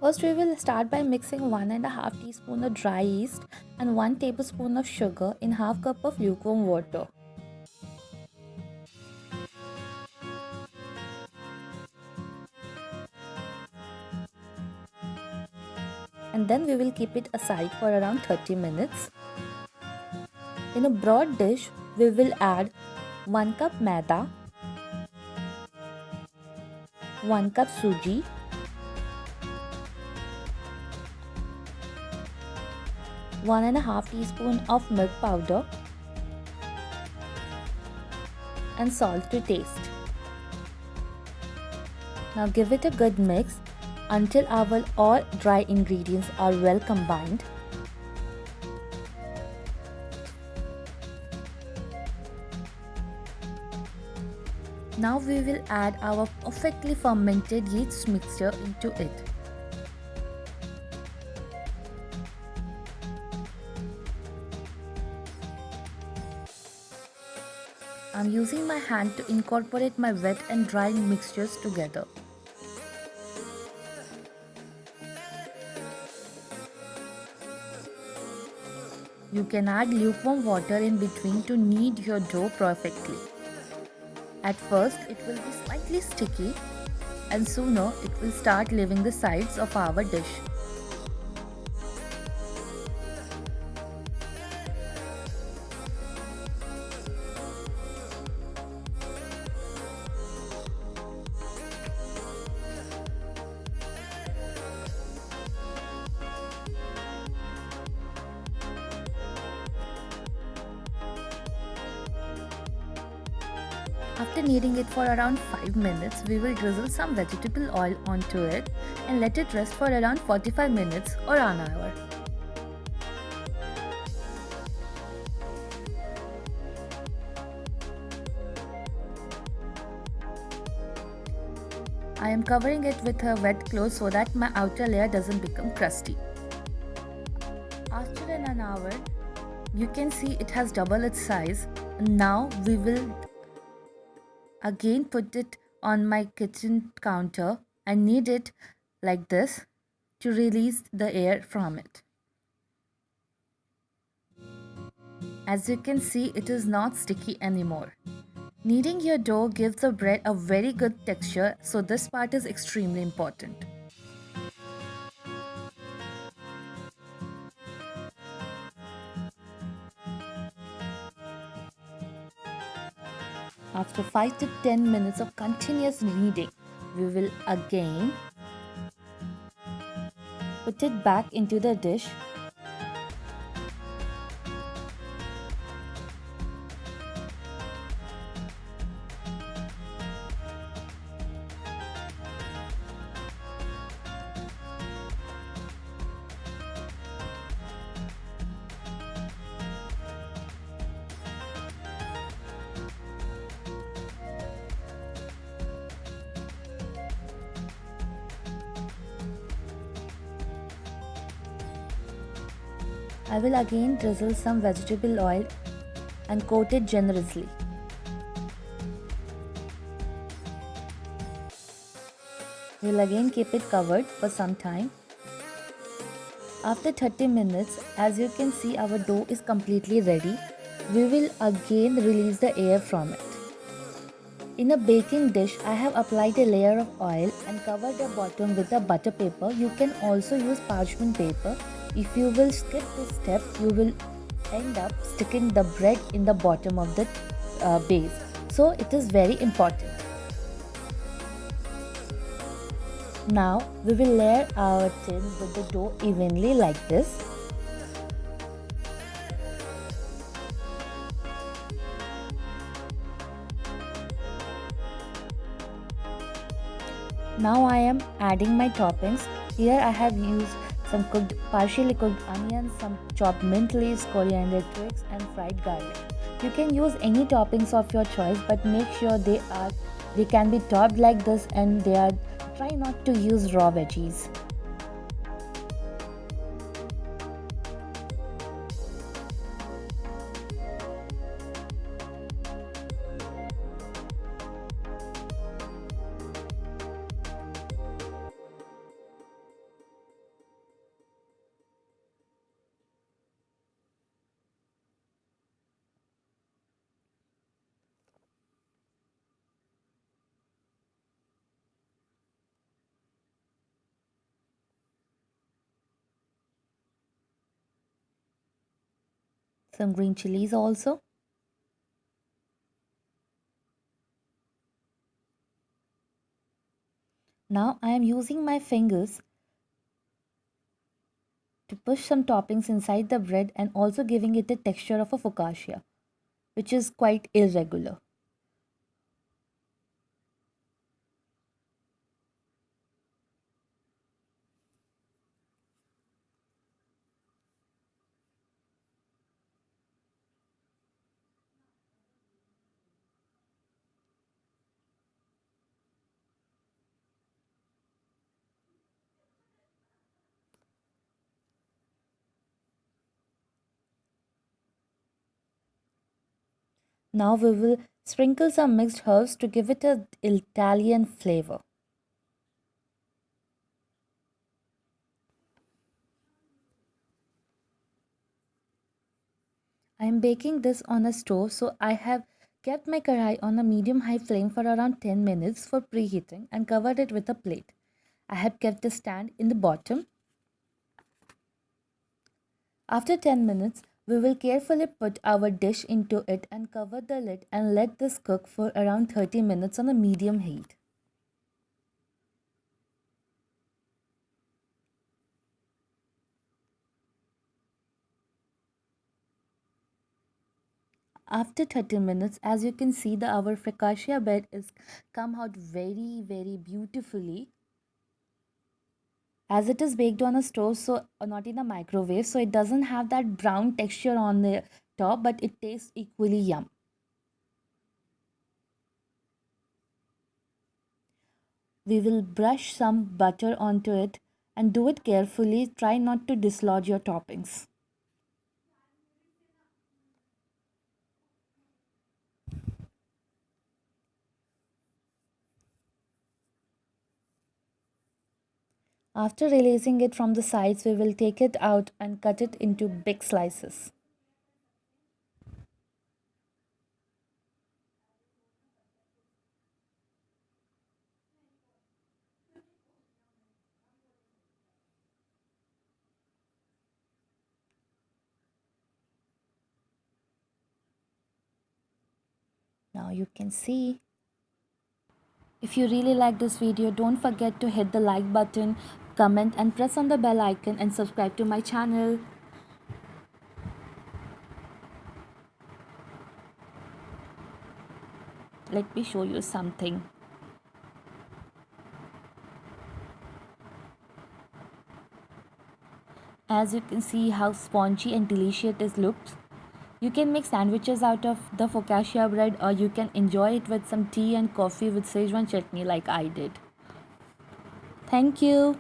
First, we will start by mixing 1.5 teaspoon of dry yeast and 1 tablespoon of sugar in half cup of lukewarm water. And then we will keep it aside for around 30 minutes. In a broad dish, we will add 1 cup maida, 1 cup suji, 1.5 teaspoon of milk powder and salt to taste. Now give it a good mix until our all dry ingredients are well combined. Now we will add our perfectly fermented yeast mixture into it. I'm using my hand to incorporate my wet and dry mixtures together. You can add lukewarm water in between to knead your dough perfectly. At first, it will be slightly sticky and sooner it will start leaving the sides of our dish. After kneading it for around 5 minutes, we will drizzle some vegetable oil onto it and let it rest for around 45 minutes or an hour. I am covering it with a wet cloth so that my outer layer doesn't become crusty. After an hour, you can see it has doubled its size. Now we will again put it on my kitchen counter and knead it like this to release the air from it. As you can see, it is not sticky anymore. Kneading your dough gives the bread a very good texture, so this part is extremely important. After 5 to 10 minutes of continuous kneading, we will again put it back into the dish . I will again drizzle some vegetable oil and coat it generously. We'll again keep it covered for some time. After 30 minutes, as you can see, our dough is completely ready. We will again release the air from it. In a baking dish, I have applied a layer of oil and covered the bottom with a butter paper. You can also use parchment paper. If you will skip this step, you will end up sticking the bread in the bottom of the base. So it is very important. Now we will layer our tin with the dough evenly like this. Now I am adding my toppings. Here I have used some partially cooked onions, some chopped mint leaves, coriander twigs and fried garlic. You can use any toppings of your choice, but make sure they can be topped like this, and try not to use raw veggies. some green chilies also. Now I am using my fingers to push some toppings inside the bread and also giving it the texture of a focaccia, which is quite irregular. Now we will sprinkle some mixed herbs to give it a Italian flavor. I am baking this on a stove, so I have kept my karai on a medium high flame for around 10 minutes for preheating and covered it with a plate. I have kept the stand in the bottom. After 10 minutes, we will carefully put our dish into it and cover the lid and let this cook for around 30 minutes on a medium heat. After 30 minutes, as you can see, our focaccia bread is come out very beautifully, as it is baked on a stove, so not in a microwave, so it doesn't have that brown texture on the top, but it tastes equally yum. We will brush some butter onto it and do it carefully. Try not to dislodge your toppings. After releasing it from the sides, we will take it out and cut it into big slices. Now you can see. If you really like this video, don't forget to hit the like button, comment and press on the bell icon and subscribe to my channel. Let me show you something. As you can see how spongy and delicious it looks. You can make sandwiches out of the focaccia bread, or you can enjoy it with some tea and coffee with Szechuan chutney like I did. Thank you.